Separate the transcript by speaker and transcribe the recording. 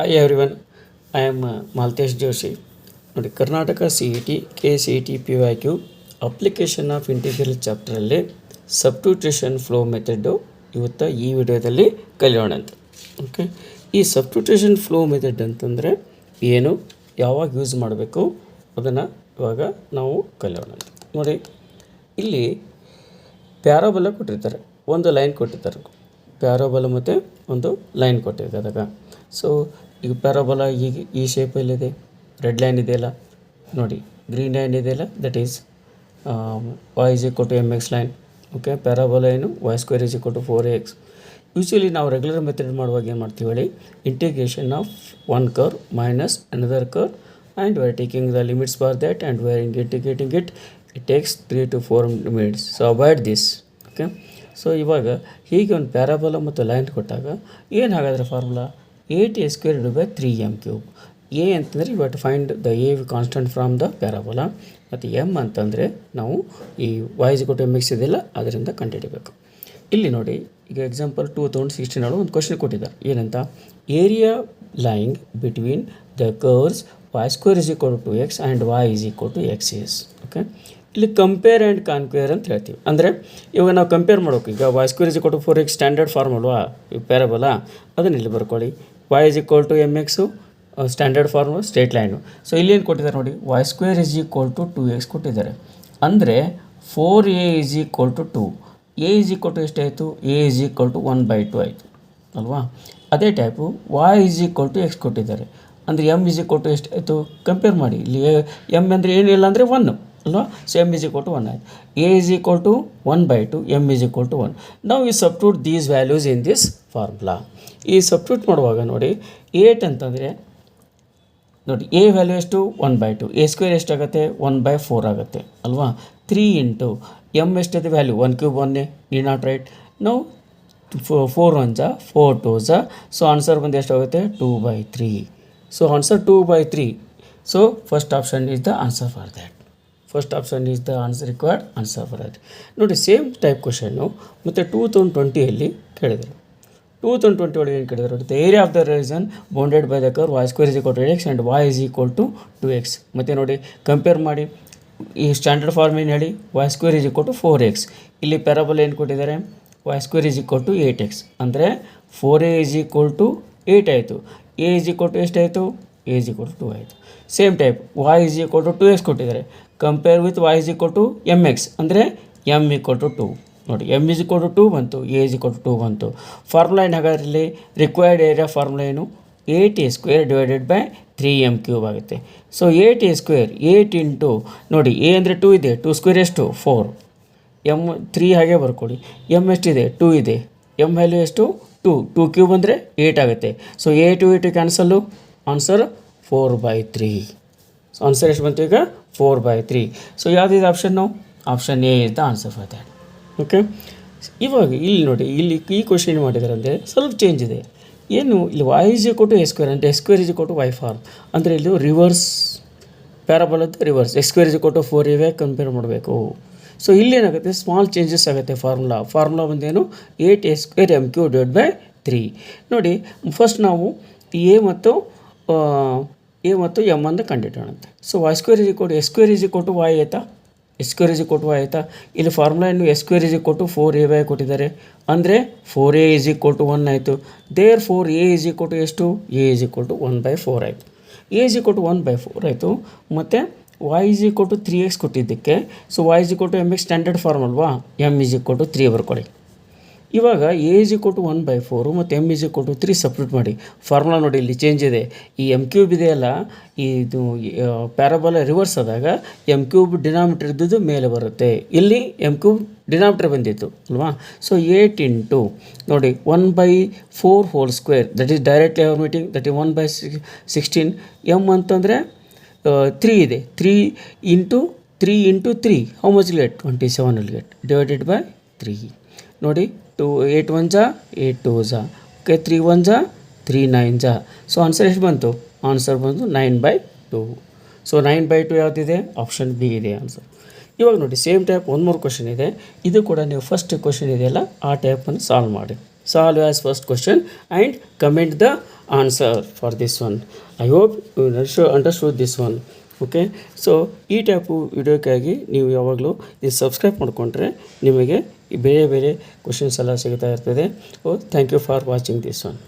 Speaker 1: Hi everyone, I am Maltesh Joshi. ನೋಡಿ, Karnataka CET KCET PYQ application of integral ಚಾಪ್ಟರಲ್ಲಿ substitution flow method ಇವತ್ತು ಈ ವಿಡಿಯೋದಲ್ಲಿ ಕಲಿಯೋಣ ಅಂತ. ಓಕೆ, ಈ ಸಬ್ಸ್ಟಿಟ್ಯೂಷನ್ ಫ್ಲೋ ಮೆಥಡ್ ಅಂತಂದರೆ ಏನು, ಯಾವಾಗ ಯೂಸ್ ಮಾಡಬೇಕು ಅದನ್ನು ಇವಾಗ ನಾವು ಕಲಿಯೋಣ ಅಂತ. ನೋಡಿ, ಇಲ್ಲಿ ಪ್ಯಾರಾಬೋಲ ಕೊಟ್ಟಿರ್ತಾರೆ, ಒಂದು ಲೈನ್ ಕೊಟ್ಟಿರ್ತಾರೆ. ಪ್ಯಾರಾಬೋಲ ಮತ್ತು ಒಂದು ಲೈನ್ ಕೊಟ್ಟಿರ್ತಾರೆ. ಸೊ ಈಗ ಪ್ಯಾರಾಬೋಲ ಈಗ ಈ ಶೇಪಲ್ಲಿದೆ, ರೆಡ್ ಲೈನ್ ಇದೆಯಲ್ಲ ನೋಡಿ, ಗ್ರೀನ್ ಲೈನ್ ಇದೆಯಲ್ಲ, that is y=mx line. Okay, parabola ಏನು y² 4ax. ಯೂಶ್ವಲಿ ನಾವು ರೆಗ್ಯುಲರ್ ಮೆಥಡ್ ಮಾಡುವಾಗ ಏನು ಮಾಡ್ತೀವಿ ಹೇಳಿ, integration of one curve minus another curve and we are taking the limits for that and we are integrating it takes 3 to 4 minutes. So avoid this. Okay, so ಇವಾಗ ಹೀಗೆ ಒಂದು parabola ಮತ್ತು line ಕೊಟ್ಟಾಗ ಏನು ಹಾಗಾದರೆ ಫಾರ್ಮುಲಾ a² 3m³. ಎ ಅಂತಂದರೆ you have to find the a constant from the parabola, ಮತ್ತು m ಅಂತಂದರೆ ನಾವು ಈ y=mx ಇದೆಯಲ್ಲ ಅದರಿಂದ ಕಂಡುಹಿಡಬೇಕು. ಇಲ್ಲಿ ನೋಡಿ, ಈಗ ಎಕ್ಸಾಂಪಲ್ 2016 ಒಂದು ಕ್ವಶನ್ ಕೊಟ್ಟಿದ್ದಾರೆ. ಏನಂತ, area lying between the curves y² 2x and y=x is. Okay, ಇಲ್ಲಿ ಕಂಪೇರ್ ಆ್ಯಂಡ್ ಕಾನ್ಕ್ವೇರ್ ಅಂತ ಹೇಳ್ತೀವಿ. ಅಂದರೆ ಇವಾಗ ನಾವು ಕಂಪೇರ್ ಮಾಡೋಕೆ, ಈಗ y² 4x ಸ್ಟ್ಯಾಂಡರ್ಡ್ ಫಾರ್ಮ್ ಅಲ್ವಾ ಪ್ಯಾರಾಬೋಲಾ, ಅದನ್ನು ಇಲ್ಲಿ ಬರ್ಕೊಳ್ಳಿ. y=mx standard form straight line. So ಇಲ್ಲೇನು ಕೊಟ್ಟಿದ್ದಾರೆ ನೋಡಿ, y² 2x ಕೊಟ್ಟಿದ್ದಾರೆ. ಅಂದರೆ 4a = 2. a ಎಷ್ಟಾಯಿತು, a 1/2 ಆಯಿತು ಅಲ್ವಾ. ಅದೇ ಟೈಪು y=x ಕೊಟ್ಟಿದ್ದಾರೆ. ಅಂದರೆ m ಎಷ್ಟಾಯಿತು, ಕಂಪೇರ್ ಮಾಡಿ. ಇಲ್ಲಿ m ಅಂದರೆ ಏನಿಲ್ಲ ಅಂದರೆ 1 ಅಲ್ವಾ. ಸೊ m 1 ಆಯಿತು. a 1/2, m 1. ನಾವು ಈ substitute these values in this formula. ಈ ಸಬ್ಸ್ಟಿಟ್ಯೂಟ್ ಮಾಡುವಾಗ ನೋಡಿ, 8 ಅಂತಂದರೆ ನೋಡಿ, a ವ್ಯಾಲ್ಯೂ ಎಷ್ಟು 1/2, a² ಎಷ್ಟಾಗುತ್ತೆ 1/4 ಆಗುತ್ತೆ ಅಲ್ವಾ. 3 ಇಂಟು m ಎಷ್ಟಿದೆ ವ್ಯಾಲ್ಯೂ 1³ 1 ನೀ ನಾಟ್ ರೈಟ್. ನಾವು 4 1 4 2 ಸೊ ಆನ್ಸರ್ ಬಂದು ಎಷ್ಟಾಗುತ್ತೆ 2/3. So answer 2/3. So first option is the answer for that. First option is the answer required answer for that. ನೋಡಿ, ಸೇಮ್ ಟೈಪ್ ಕ್ವಶನ್ನು ಮತ್ತು 2020 ಕೇಳಿದರು. 2020 ಒಳಗೆ ಏನು ಕೇಳಿದ್ರು ನೋಡಿ, the area of the reason bounded by the curve y² 8x and y 2x. ಮತ್ತು ನೋಡಿ, compare ಮಾಡಿ. ಈ ಸ್ಟ್ಯಾಂಡರ್ಡ್ ಫಾರ್ಮ್ ಏನು ಹೇಳಿ, y² 4x. ಇಲ್ಲಿ ಪ್ಯಾರಾಬೋಲ ಏನು ಕೊಟ್ಟಿದ್ದಾರೆ, y² 8x. ಅಂದರೆ 4a 8 ಆಯಿತು. a ಎಷ್ಟಾಯಿತು, a 2 ಆಯಿತು. ಸೇಮ್ ಟೈಪ್ y 2x ಕೊಟ್ಟಿದ್ದಾರೆ. ಕಂಪೇರ್ ವಿತ್ y mx ಅಂದರೆ m 2. ನೋಡಿ, m 2 ಬಂತು, a 2 ಬಂತು. ಫಾರ್ಮುಲಾ ಏನು ಹಾಗಾದ್ರೆ ಇಲ್ಲಿ ರಿಕ್ವೈರ್ಡ್ ಏರಿಯಾ ಫಾರ್ಮುಲಾ ಏನು, 8a² 3m³ ಆಗುತ್ತೆ. ಸೊ 8a², 8 ಇಂಟು ನೋಡಿ, a ಅಂದರೆ 2 ಇದೆ, 2² ಎಷ್ಟು 4, m 3 ಹಾಗೆ ಬರ್ಕೊಳ್ಳಿ. m ಎಷ್ಟಿದೆ 2 ಇದೆ, m ವ್ಯಾಲ್ಯೂ ಎಷ್ಟು 2 ಅಂದರೆ 8 ಆಗುತ್ತೆ. So 8 cancel, answer 4/3. So answer ಎಷ್ಟು ಬಂತು ಈಗ 4/3. ಸೊ ಯಾವುದಿದೆ option, option A is the answer for that. Okay, ಇವಾಗ ಇಲ್ಲಿ ನೋಡಿ, ಇಲ್ಲಿ ಈ ಕ್ವಶನ್ ಏನು ಮಾಡಿದ್ದಾರೆ ಅಂದರೆ ಸ್ವಲ್ಪ ಚೇಂಜ್ ಇದೆ. ಏನು, ಇಲ್ಲಿ y a² ಅಂದರೆ x² y ಫಾರ್ಮ್. ಅಂದರೆ ಇಲ್ಲಿ ರಿವರ್ಸ್ ಪ್ಯಾರಾಬೋಲದ್ದು ರಿವರ್ಸ್, x² 4a ಕಂಪೇರ್ ಮಾಡಬೇಕು. ಸೊ ಇಲ್ಲೇನಾಗುತ್ತೆ, ಸ್ಮಾಲ್ ಚೇಂಜಸ್ ಆಗುತ್ತೆ. ಫಾರ್ಮುಲಾ ಬಂದೇನು 8a² m³ 3. ನೋಡಿ, ಫಸ್ಟ್ ನಾವು ಎ ಮತ್ತು ಎಮ್ ಅಂತ ಕಂಡಿಟ್ಟೋಣಂತೆ. ಸೊ y² x² y ಆಯಿತಾ, x² y ಆಯಿತಾ. ಇಲ್ಲಿ ಫಾರ್ಮುಲಾ ಇನ್ನು x² 4a ಕೊಟ್ಟಿದ್ದಾರೆ. ಅಂದರೆ 4a 1 ಆಯಿತು. ದೇರ್ 4a ಎಷ್ಟು, a 1/4 ಆಯಿತು. a 1/4 ಆಯಿತು. ಮತ್ತು y 3x ಕೊಟ್ಟಿದ್ದಕ್ಕೆ, so y mx standard form ಅಲ್ವಾ, m 3 ಬರ್ಕೊಳ್ಳಿ. ಇವಾಗ a 1/4 ಮತ್ತು m 3 ಸಪ್ರೇಟ್ ಮಾಡಿ. ಫಾರ್ಮುಲಾ ನೋಡಿ, ಇಲ್ಲಿ ಚೇಂಜ್ ಇದೆ. ಈ m³ ಇದೆಯಲ್ಲ, ಇದು ಪ್ಯಾರಾಬೋಲ ರಿವರ್ಸ್ ಆದಾಗ m³ ಡಿನಾಮಿನೇಟರ್ ಇದ್ದದ್ದು ಮೇಲೆ ಬರುತ್ತೆ. ಇಲ್ಲಿ m³ ಡಿನಾಮಿನೇಟರ್ ಬಂದಿತ್ತು ಅಲ್ವಾ. ಸೊ 8 ಇಂಟು ನೋಡಿ 1/4 whole square, that is directly our meeting, that is 1/16. m ಅಂತಂದರೆ 3 ಇದೆ, 3 into 3 how much get 27 will get divided by 3. ನೋಡಿ, 8 1 8 2 ಓಕೆ, 3 1 3 9. ಸೊ ಆನ್ಸರ್ ಎಷ್ಟು ಬಂತು, ಆನ್ಸರ್ ಬಂತು 9/2. ಸೊ 9/2 ಯಾವುದಿದೆ, ಆಪ್ಷನ್ ಬಿ ಇದೆ ಆನ್ಸರ್. ಇವಾಗ ನೋಡಿ, ಸೇಮ್ ಟೈಪ್ ಒಂದು ಮೂರು ಕ್ವಶನ್ ಇದೆ. ಇದು ಕೂಡ ನೀವು ಫಸ್ಟ್ ಕ್ವಶನ್ ಇದೆಯಲ್ಲ ಆ ಟೈಪನ್ನು ಸಾಲ್ವ್ ಮಾಡಿ. solve as first question and comment the answer for this one. I hope you understood this one. Okay, so ಈ ಟೈಪು ವಿಡಿಯೋಕ್ಕಾಗಿ ನೀವು ಯಾವಾಗಲೂ ಇದು ಸಬ್ಸ್ಕ್ರೈಬ್ ಮಾಡಿಕೊಂಡ್ರೆ ನಿಮಗೆ ಬೇರೆ ಬೇರೆ ಕ್ವಶನ್ಸ್ ಎಲ್ಲ ಸಿಗ್ತಾ ಇರ್ತದೆ. Thank you for watching this one.